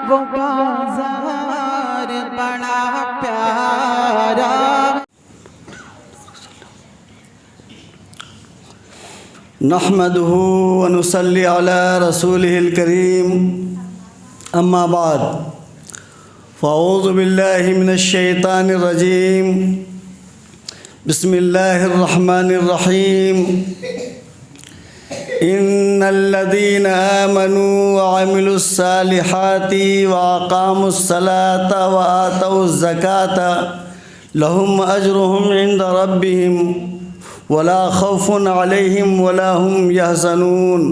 वो बाजार बड़ा प्यारा। नहमदुहु व नुसल्ली अला रसूलिहिल करीम, अम्मा बाद, फ़अऊज़ु बिल्लाहि मिनश शैतानिर रजीम, बिस्मिल्लाहिर रहमानिर रहीम। इन्नल्लज़ीना आमनू व अमिलुस्सालिहाति व अक़ामुस्सलाता व आतौज़्ज़काता लहुम अज्रुहुम इंदा रब्बिहिम वला खौफुन अलैहिम वला हुम यहज़नून।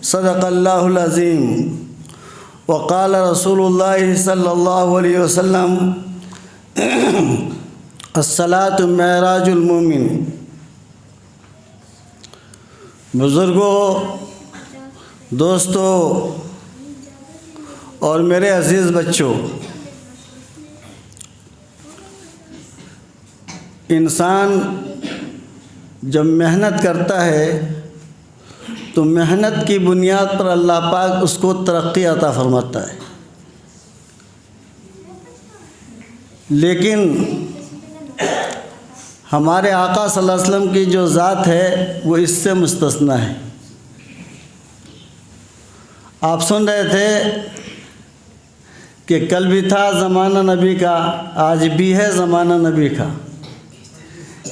सदक़ल्लाहुल अज़ीम। वक़ाल रसूलुल्लाहि सल्लल्लाहु अलैहि वसल्लम, अस्सलातु मेराजुल मोमिन। बुज़ुर्गों, दोस्तों और मेरे अज़ीज़ बच्चों, इंसान जब मेहनत करता है तो मेहनत की बुनियाद पर अल्लाह पाक उसको तरक्की अता फरमाता है, लेकिन हमारे आका सल्लल्लाहु अलैहि वसल्लम की जो ज़ात है वो इससे मुस्तस्ना है। आप सुन रहे थे कि कल भी था ज़माना नबी का, आज भी है ज़माना नबी का।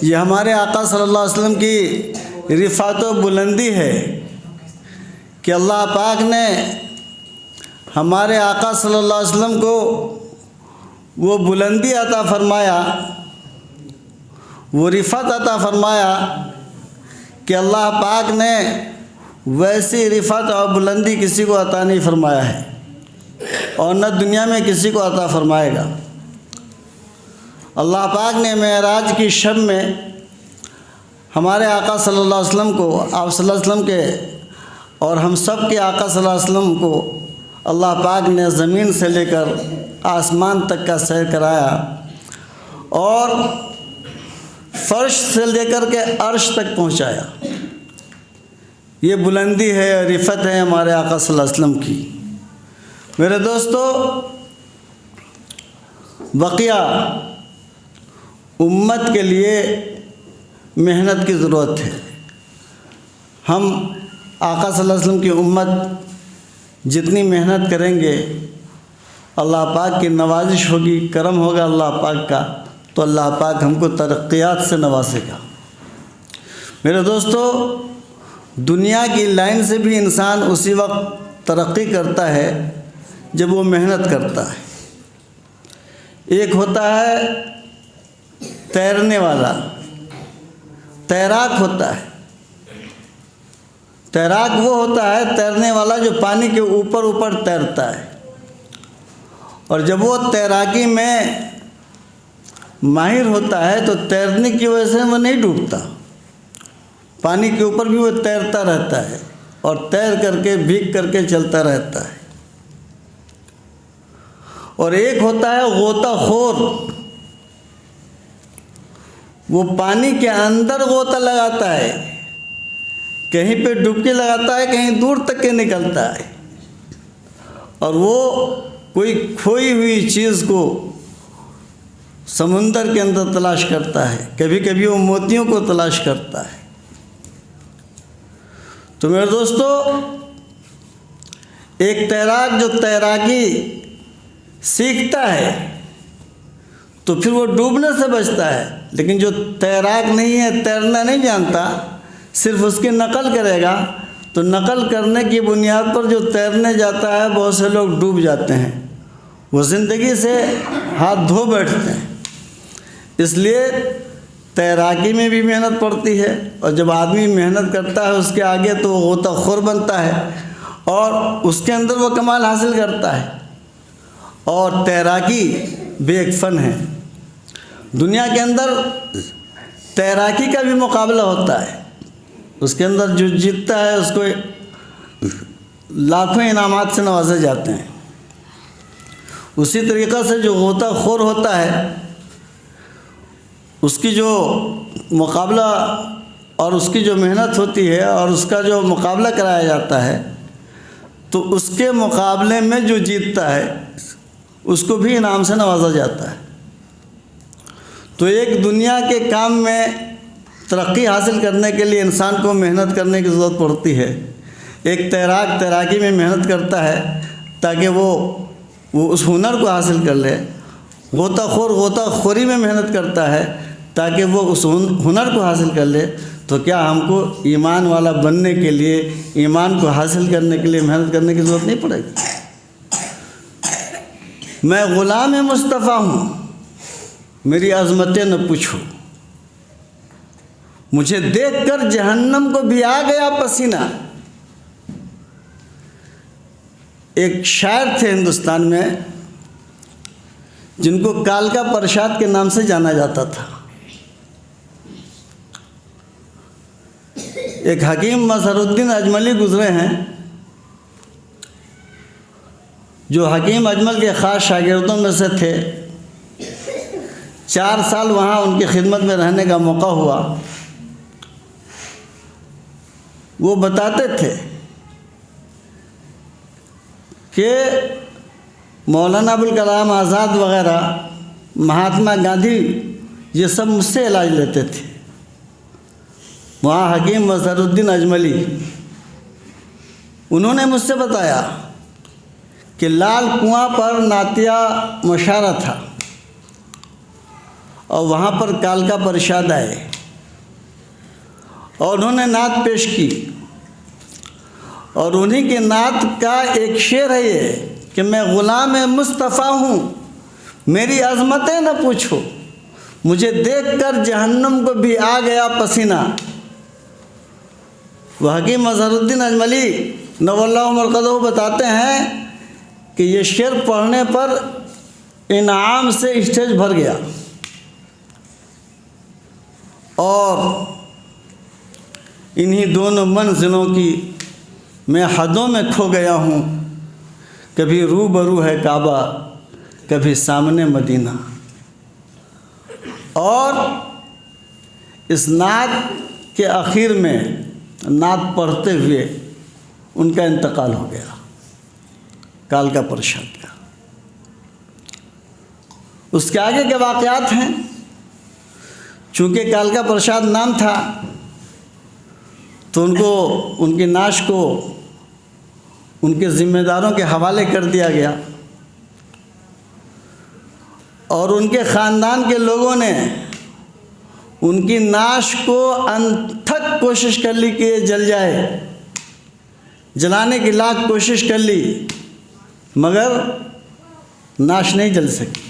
ये हमारे आका सल्लल्लाहु अलैहि वसल्लम की रिफ़ात व बुलंदी है कि अल्लाह पाक ने हमारे आका सल्लल्लाहु अलैहि वसल्लम को वो बुलंदी अता फरमाया, वो रिफ़त अता फरमाया कि अल्लाह पाक ने वैसी रिफ़त और बुलंदी किसी को अता नहीं फरमाया है और न दुनिया में किसी को अता फरमाएगा। अल्लाह पाक ने मेराज की शब में हमारे आका सल्लल्लाहु अलैहि वसल्लम को, आप सल्लल्लाहु अलैहि वसल्लम के और हम सब के आका सल्लल्लाहु अलैहि वसल्लम को अल्लाह पाक ने ज़मीन से लेकर आसमान तक का सैर कराया और फ़र्श से लेकर के अर्श तक पहुंचाया। ये बुलंदी है, रिफ़त है हमारे आका सल्लल्लाहु अलैहि वसल्लम की। मेरे दोस्तों, बक़िया उम्मत के लिए मेहनत की ज़रूरत है। हम आका सल्लल्लाहु अलैहि वसल्लम की उम्मत जितनी मेहनत करेंगे, अल्लाह पाक की नवाजिश होगी, करम होगा अल्लाह पाक का, तो अल्लाह पाक हमको तरक्कियात से नवाजेगा। मेरे दोस्तों, दुनिया की लाइन से भी इंसान उसी वक्त तरक्की करता है जब वो मेहनत करता है। एक होता है तैरने वाला, तैराक होता है। तैराक वो होता है तैरने वाला जो पानी के ऊपर ऊपर तैरता है, और जब वो तैराकी में माहिर होता है तो तैरने की वजह से वो नहीं डूबता, पानी के ऊपर भी वो तैरता रहता है और तैर करके भीग करके चलता रहता है। और एक होता है गोताखोर, वो पानी के अंदर गोता लगाता है, कहीं पे डुबकी लगाता है, कहीं दूर तक के निकलता है, और वो कोई खोई हुई चीज़ को समुंदर के अंदर तलाश करता है, कभी कभी वो मोतियों को तलाश करता है। तो मेरे दोस्तों, एक तैराक जो तैराकी सीखता है तो फिर वो डूबने से बचता है, लेकिन जो तैराक नहीं है, तैरना नहीं जानता, सिर्फ उसकी नकल करेगा, तो नकल करने की बुनियाद पर जो तैरने जाता है बहुत से लोग डूब जाते हैं, वो ज़िंदगी से हाथ धो बैठते हैं। इसलिए तैराकी में भी मेहनत पड़ती है, और जब आदमी मेहनत करता है उसके आगे तो वो गोताखोर बनता है और उसके अंदर वो कमाल हासिल करता है। और तैराकी भी एक फ़न है। दुनिया के अंदर तैराकी का भी मुकाबला होता है, उसके अंदर जो जीतता है उसको लाखों इनामात से नवाजे जाते हैं। उसी तरीक़े से जो गोताखोर होता है उसकी जो मुकाबला और उसकी जो मेहनत होती है और उसका जो मुकाबला कराया जाता है, तो उसके मुकाबले में जो जीतता है उसको भी इनाम से नवाजा जाता है। तो एक दुनिया के काम में तरक्की हासिल करने के लिए इंसान को मेहनत करने की ज़रूरत पड़ती है। एक तैराकी में मेहनत करता है ताकि वो उस हुनर को हासिल कर ले। गोताखोरी में मेहनत करता है ताकि वो उस हुनर को हासिल कर ले। तो क्या हमको ईमान वाला बनने के लिए, ईमान को हासिल करने के लिए मेहनत करने की ज़रूरत नहीं पड़ेगी? मैं ग़ुलाम मुस्तफ़ा हूँ, मेरी अज़मतें न पूछो, मुझे देखकर जहन्नम को भी आ गया पसीना। एक शायर थे हिंदुस्तान में जिनको कालका प्रसाद के नाम से जाना जाता था। एक हकीम मज़हरुद्दीन अजमली गुज़रे हैं, जो हकीम अजमल के ख़ास शागिर्दों में से थे। 4 साल वहाँ उनकी खिदमत में रहने का मौका हुआ। वो बताते थे कि मौलाना अबुल कलाम आज़ाद वग़ैरह, महात्मा गांधी, ये सब मुझसे इलाज लेते थे। वहाँ हकीम मज़हरुद्दीन अजमली, उन्होंने मुझसे बताया कि लाल कुआं पर नातिया मुशारा था और वहाँ पर कालका प्रसाद आए और उन्होंने नात पेश की। और उन्हीं के नात का एक शेर है ये कि मैं ग़ुलाम मुस्तफ़ा हूँ, मेरी अज़मतें न पूछो, मुझे देखकर जहन्नम को भी आ गया पसीना। वह हकीम मज़हरुद्दीन अजमली नवल्लाहु मरक़दहू बताते हैं कि ये शेर पढ़ने पर इनाम से स्टेज भर गया और इन्हीं दोनों मंजिलों की मैं हदों में खो गया हूँ। कभी रूबरू है काबा, कभी सामने मदीना। और इस नात के आखिर में नात पढ़ते हुए उनका इंतकाल हो गया, कालका प्रसाद का। उसके आगे के वाक़यात हैं। चूँकि कालका प्रसाद नाम था तो उनको, उनकी नाश को उनके ज़िम्मेदारों के हवाले कर दिया गया और उनके ख़ानदान के लोगों ने उनकी नाश को अनथक कोशिश कर ली कि ये जल जाए, जलाने की लाख कोशिश कर ली, मगर नाश नहीं जल सकी।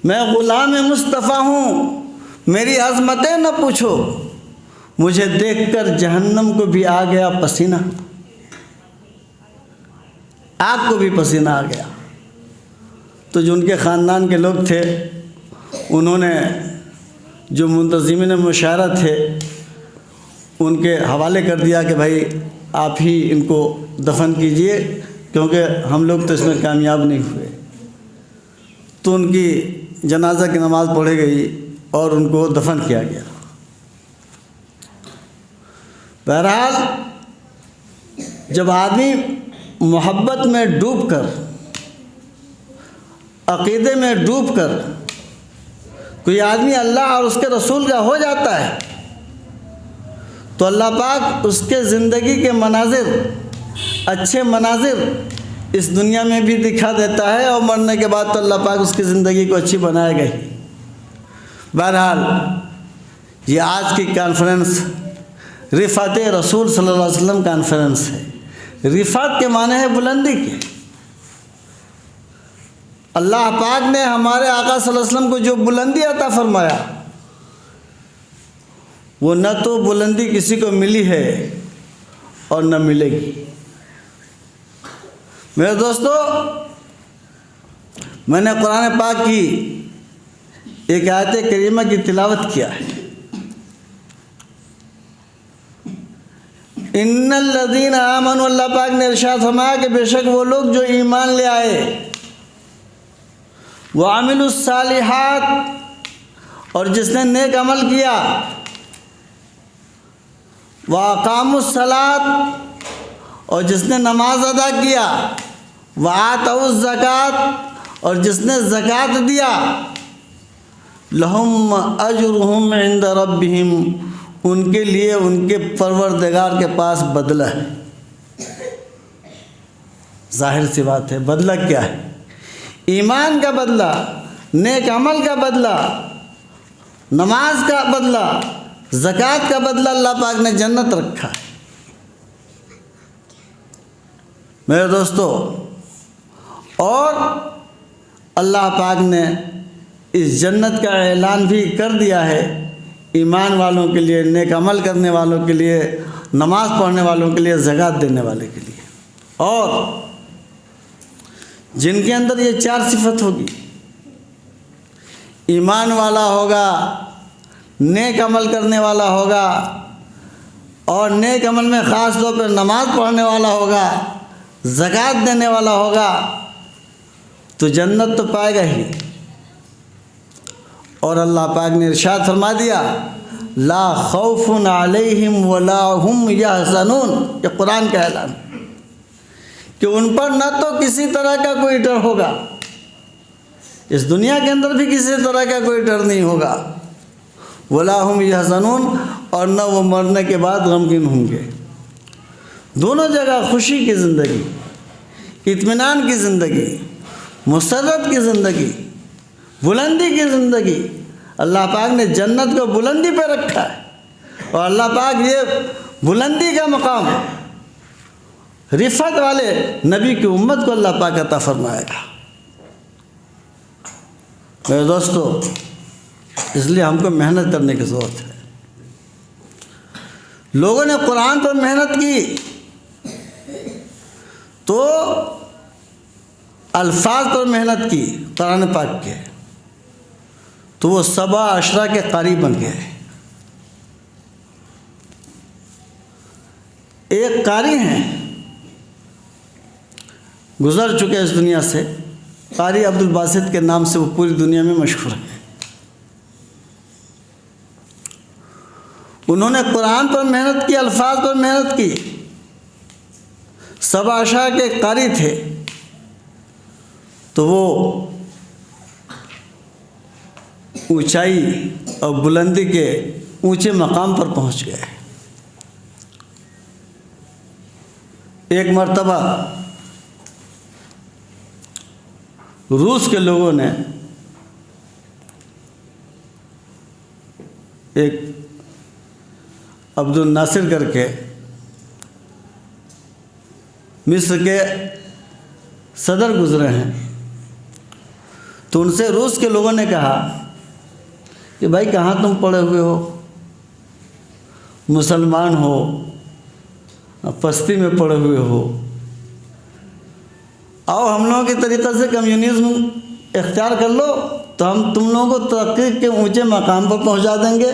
मैं ग़ुलाम मुस्तफ़ा हूँ, मेरी अज़मतें न पूछो, मुझे देखकर जहन्नम को भी आ गया पसीना। आग को भी पसीना आ गया। तो जो उनके ख़ानदान के लोग थे, उन्होंने जो मुंतज़िमीन मुशायरा थे उनके हवाले कर दिया कि भाई आप ही इनको दफन कीजिए, क्योंकि हम लोग तो इसमें कामयाब नहीं हुए। तो उनकी जनाजा की नमाज़ पढ़ी गई और उनको दफन किया गया। बहरहाल जब आदमी मोहब्बत में डूबकर, अक़ीदे में डूबकर कोई आदमी अल्लाह और उसके रसूल का हो जाता है तो अल्लाह पाक उसके ज़िंदगी के मनाजिर, अच्छे मनाजिर इस दुनिया में भी दिखा देता है और मरने के बाद तो अल्लाह पाक उसकी ज़िंदगी को अच्छी बनाएगा ही। बहरहाल ये आज की कॉन्फ्रेंस रिफ़ात रसूल सल्लल्लाहु अलैहि वसल्लम कॉन्फ्रेंस है। रिफ़ात के माने है बुलंदी के। अल्लाह पाक ने हमारे आका सल्लल्लाहु अलैहि वसल्लम को जो बुलंदी अता फरमाया, वो न तो बुलंदी किसी को मिली है और न मिलेगी। मेरे दोस्तों, मैंने कुरान पाक की एक आयत करीमा की तिलावत किया है। इन्नल्लज़ीना आमनु, अल्लाह पाक ने इरशाद फरमाया कि बेशक वो लोग जो ईमान ले आए, व अमिलुस्सालिहात, और जिसने नेक अमल किया, व अक़ामुस्सलात, और जिसने नमाज अदा किया, वआतउ ज़कात, और जिसने ज़कात दिया, लहुम अजरुहुम इंद रब्बिहिम, उनके लिए उनके परवरदिगार के पास बदला है। जाहिर सी बात है, बदला क्या है? ईमान का बदला, नेक अमल का बदला, नमाज का बदला, ज़कात का बदला अल्लाह पाक ने जन्नत रखा है। मेरे दोस्तों, और अल्लाह पाक ने इस जन्नत का ऐलान भी कर दिया है ईमान वालों के लिए, नेक अमल करने वालों के लिए, नमाज पढ़ने वालों के लिए, ज़कात देने वाले के लिए। और जिनके अंदर ये चार सिफत होगी, ईमान वाला होगा, नेक अमल करने वाला होगा, और नेक अमल में ख़ास तौर पर नमाज पढ़ने वाला होगा, ज़कात देने वाला होगा, तो जन्नत तो पाएगा ही। और अल्लाह पाक ने इरशाद फरमा दिया, ला खौफुन अलैहिम वला हुम यहज़नून, ये कुरान का ऐलान कि उन पर न तो किसी तरह का कोई डर होगा, इस दुनिया के अंदर भी किसी तरह का कोई डर नहीं होगा, वला हुम यहज़नून, और न वो मरने के बाद गमगीन होंगे। दोनों जगह खुशी की ज़िंदगी, इत्मीनान की ज़िंदगी, मुसर्रत की ज़िंदगी, बुलंदी की ज़िंदगी। अल्लाह पाक ने जन्नत को बुलंदी पे रखा है, और अल्लाह पाक ये बुलंदी का मकाम, रिफ़त वाले नबी की उम्मत को अल्लाह पाक अता फरमाएगा। मेरे दोस्तों, इसलिए हमको मेहनत करने की ज़रूरत है। लोगों ने कुरान पर मेहनत की तो अल्फाज पर मेहनत की कुरान पाक के, तो वो सबा अशरा के कारी बन गए। एक कारी हैं, गुज़र चुके इस दुनिया से, कारी अब्दुल बासित के नाम से वो पूरी दुनिया में मशहूर हैं। उन्होंने कुरान पर मेहनत की, अल्फाज पर मेहनत की, सबा अशरा के कारी थे, तो वो ऊंचाई और बुलंदी के ऊंचे मकाम पर पहुंच गए। एक मर्तबा रूस के लोगों ने एक अब्दुल नासिर करके मिस्र के सदर गुजरे हैं, तो उनसे रूस के लोगों ने कहा कि भाई कहाँ तुम पड़े हुए हो, मुसलमान हो, पस्ती में पड़े हुए हो, आओ हम लोगों के तरीक़े से कम्युनिज़्म इख्तियार कर लो, तो हम तुम लोगों को तरक्की के ऊंचे मकाम पर पहुंचा देंगे।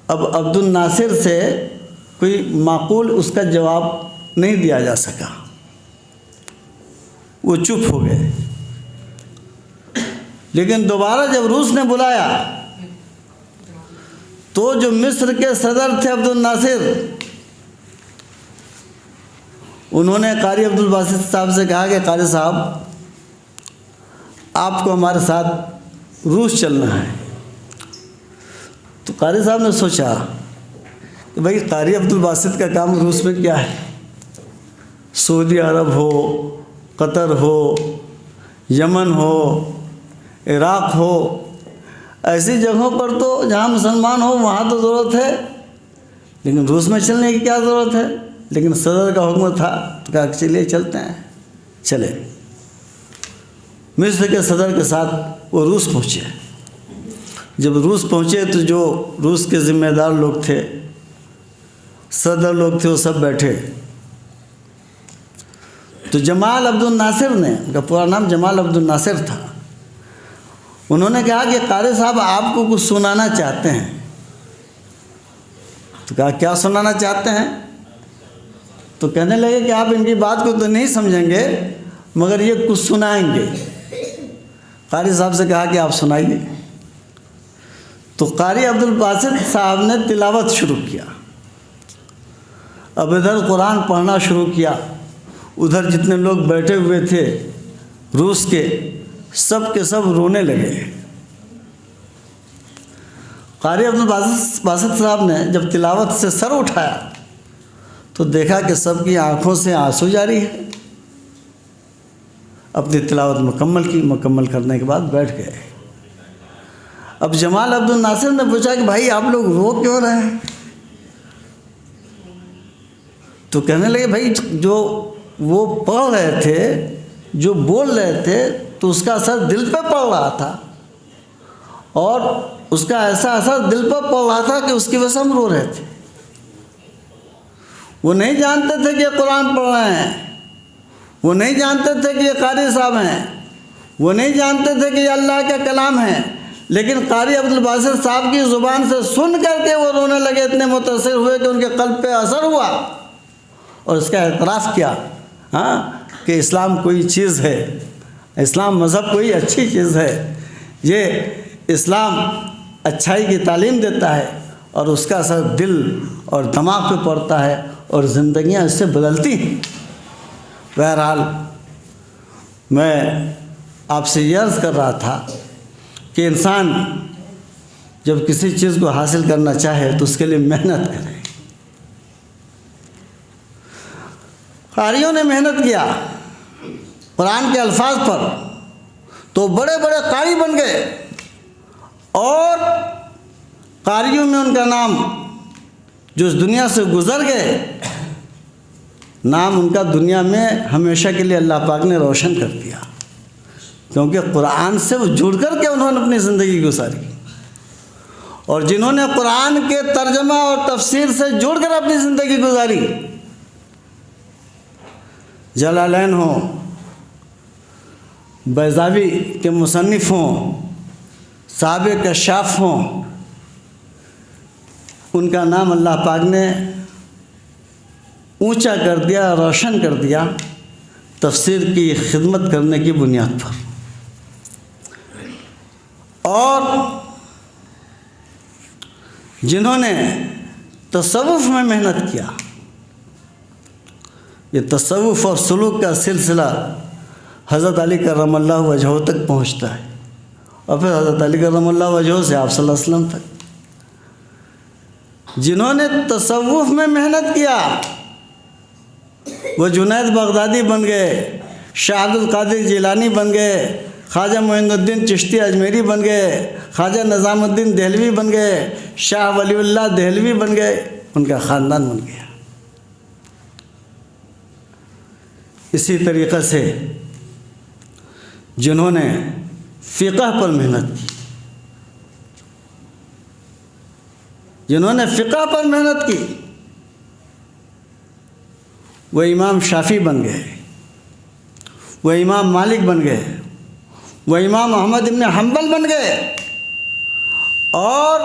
अब अब्दुल नासिर से कोई माकूल उसका जवाब नहीं दिया जा सका, वो चुप हो गए। लेकिन दोबारा जब रूस ने बुलाया तो जो मिस्र के सदर थे अब्दुल नासिर, उन्होंने कारी अब्दुल बासित साहब से कहा कि कारी साहब, आपको हमारे साथ रूस चलना है। तो कारी साहब ने सोचा कि भाई कारी अब्दुल बासित का काम रूस में क्या है, सऊदी अरब हो, कतर हो, यमन हो, इराक़ हो, ऐसी जगहों पर तो जहाँ मुसलमान हो वहाँ तो ज़रूरत है, लेकिन रूस में चलने की क्या ज़रूरत है। लेकिन सदर का हुक्म था तो कहा चलिए चलते हैं। चले, मिस्र के सदर के साथ वो रूस पहुँचे। जब रूस पहुँचे तो जो रूस के ज़िम्मेदार लोग थे, सदर लोग थे, वो सब बैठे। तो जमाल अब्दुल नासिर ने, उनका पूरा नाम जमाल अब्दुल नासिर था, उन्होंने कहा कि कारी साहब आपको कुछ सुनाना चाहते हैं। तो कहा क्या सुनाना चाहते हैं? तो कहने लगे कि आप इनकी बात को तो नहीं समझेंगे, मगर ये कुछ सुनाएंगे। कारी साहब से कहा कि आप सुनाइए। तो कारी अब्दुल बासित साहब ने तिलावत शुरू किया। अब इधर कुरान पढ़ना शुरू किया, उधर जितने लोग बैठे हुए थे रूस के, सब के सब रोने लगे। कारी अब्दुल बासित साहब ने जब तिलावत से सर उठाया तो देखा कि सबकी आंखों से आंसू जारी है। अपनी तिलावत मुकम्मल की, मुकम्मल करने के बाद बैठ गए। अब जमाल अब्दुल नासिर ने पूछा कि भाई आप लोग रो क्यों रहे हैं? तो कहने लगे भाई जो वो पढ़ रहे थे, जो बोल रहे थे, तो उसका असर दिल पे पड़ रहा था, और उसका ऐसा असर दिल पर पड़ रहा था कि उसकी वजह से हम रो रहे थे। वो नहीं जानते थे कि ये कुरान पढ़ रहे हैं, वो नहीं जानते थे कि ये कारी साहब हैं, वो नहीं जानते थे कि ये अल्लाह का कलाम है, लेकिन कारी अब्दुल बासित साहब की ज़ुबान से सुन करके वो रोने लगे। इतने मुतासिर हुए कि उनके क़ल्ब पे असर हुआ और इसका एतराफ़ किया, हाँ, कि इस्लाम कोई चीज़ है, इस्लाम मज़हब कोई अच्छी चीज़ है, ये इस्लाम अच्छाई की तालीम देता है और उसका असर दिल और दिमाग पे पड़ता है और ज़िंदगियाँ इससे बदलती हैं। बहरहाल मैं आपसे ये अर्ज़ कर रहा था कि इंसान जब किसी चीज़ को हासिल करना चाहे तो उसके लिए मेहनत करे। कारियों ने मेहनत किया कुरान के अल्फाज पर, तो बड़े बड़े कारी बन गए और कारियों में उनका नाम जो इस दुनिया से गुज़र गए, नाम उनका दुनिया में हमेशा के लिए अल्लाह पाक ने रोशन कर दिया, क्योंकि कुरान से वो जुड़ कर के उन्होंने अपनी ज़िंदगी गुजारी। और जिन्होंने कुरान के तर्जमा और तफसीर से जुड़ कर अपनी ज़िंदगी गुजारी, जलालैन हों, बैज़ावी के मुसन्निफ़ हों, साहब कशाफ हों, उनका नाम अल्लाह पाक ने ऊंचा कर दिया, रोशन कर दिया तफसीर की खिदमत करने की बुनियाद पर। और जिन्होंने तसव्वुफ़ में मेहनत किया, ये तसव्वुफ़ और सुलूक का सिलसिला हज़रत अली करमल्लाहु वजहू तक पहुँचता है और फिर हज़रत अली करमल्लाहु वजहू से आप सल्लल्लाहु अलैहि वसल्लम तक। जिन्होंने तसव्वुफ़ में मेहनत किया वो जुनैद बगदादी बन गए, शाह अब्दुल कादिर जिलानी बन गए, ख्वाजा मोइनुद्दीन चिश्ती अजमेरी बन गए, ख्वाजा निज़ामुद्दीन देहलवी बन गए, शाह वलीउल्लाह देहलवी बन गए, उनका ख़ानदान बन गया। इसी तरीक़े से जिन्होंने फ़िक़ह पर मेहनत की, जिन्होंने फ़िक़ह पर मेहनत की, वह इमाम शाफ़ी बन गए, वह इमाम मालिक बन गए, वह इमाम अहमद इब्न हम्बल बन गए। और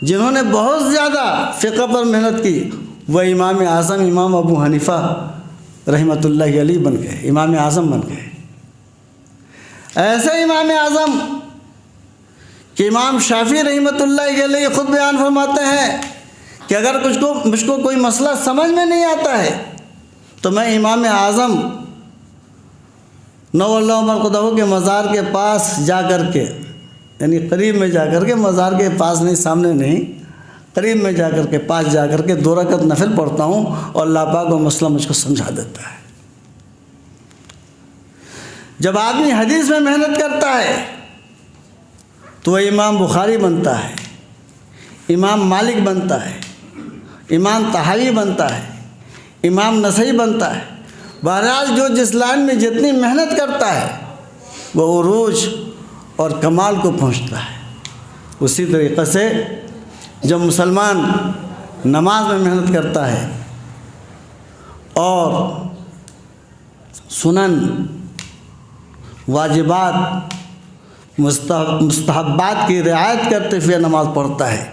जिन्होंने बहुत ज़्यादा फ़िक़ह पर मेहनत की, वह इमाम आज़म इमाम अबू हनीफ़ा रहमतुल्लाहि अलैह बन गए, इमाम आज़म बन गए। ऐसे इमाम आज़म कि इमाम शाफ़ी रहमतुल्लाहि अलैह ख़ुद बयान फरमाते हैं कि अगर मुझको कोई मसला समझ में नहीं आता है तो मैं इमाम आज़म नौल्ला उमर क़ुदहू के मज़ार के पास जा कर के, यानी करीब में जा कर के, मज़ार के पास नहीं, सामने नहीं, करीब में जा कर के, पास जा कर के 2 रकअत नफिल पढ़ता हूँ और अल्लाह पाक वो मसला मुझको समझा देता है। जब आदमी हदीस में मेहनत करता है तो वह इमाम बुखारी बनता है, इमाम मालिक बनता है, इमाम तहावी बनता है, इमाम नसई बनता है। बहरहाल जो जिस लाइन में जितनी मेहनत करता है वह उरूज और कमाल को पहुंचता है। उसी तरीक़े से जब मुसलमान नमाज में मेहनत करता है और सुनन, वाजिबात, मुस्तहब्बात की रियायत करते हुए नमाज़ पढ़ता है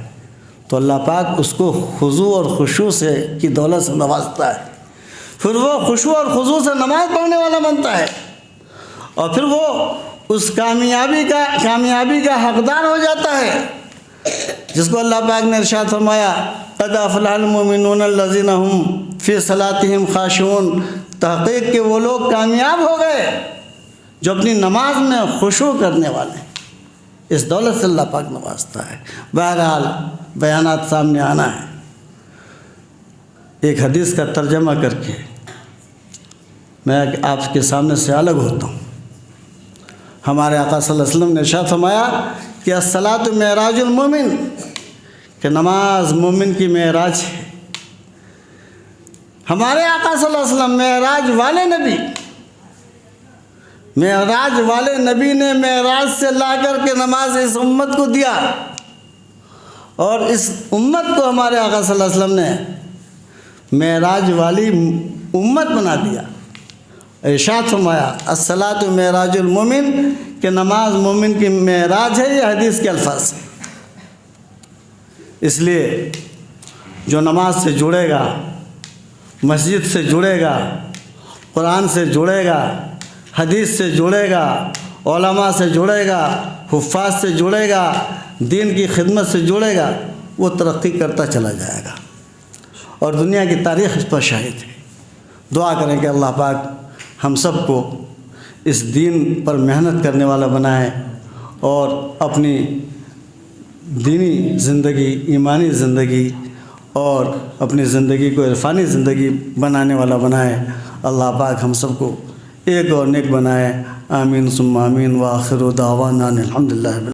तो अल्लाह पाक उसको खुशू और खुशू से की दौलत से नवाजता है। फिर वो खुशू और खुशू से नमाज़ पढ़ने वाला बनता है और फिर वो उस कामयाबी का हकदार हो जाता है जिसको अल्लाह पाक ने इरशाद फरमाया क़द अफ़लहल मुमिनून अल्लज़ीना हुम फ़ी सलातिहिम ख़ाशिऊन, तहक़ीक़ के वो लोग कामयाब हो गए जो अपनी नमाज में खुशू करने वाले। इस दौलत से अल्लाह पाक नवाजता है। बहरहाल बयानात सामने आना है। एक हदीस का तर्जमा करके मैं आपके सामने से अलग होता हूँ। हमारे आका सल्लल्लाहु अलैहि वसल्लम ने इरशाद फरमाया कि अस्सलातु मेराजुल मोमिन, कि नमाज मोमिन की मेराज है। हमारे आका सल्लल्लाहु अलैहि वसल्लम मेराज वाले नबी ने मेराज से ला कर के नमाज इस उम्मत को दिया, और इस उम्मत को हमारे आका सल्लल्लाहु अलैहि वसल्लम ने मेराज वाली उम्मत बना दिया। इरशाद फरमाया अस्सलातु मेराजुल मोमिन, कि नमाज मोमिन की मेराज है। ये हदीस के अल्फाज हैं। इसलिए जो नमाज से जुड़ेगा, मस्जिद से जुड़ेगा, कुरान से जुड़ेगा, हदीस से जुड़ेगा, उलमा से जुड़ेगा, हुफ़ाज़ से जुड़ेगा, दीन की खिदमत से जुड़ेगा, वो तरक्की करता चला जाएगा और दुनिया की तारीख़ इस पर शाहिद है। दुआ करें कि अल्लाह पाक हम सबको इस दीन पर मेहनत करने वाला बनाए और अपनी दीनी ज़िंदगी, ईमानी ज़िंदगी और अपनी ज़िंदगी को इरफानी ज़िंदगी बनाने वाला बनाए। अल्लाह पाक हम सबको एक और नेक बनाए। आमीन सुम्मा आमीन। व आखिरु दावाना अनिल हम्दुलिल्लाह।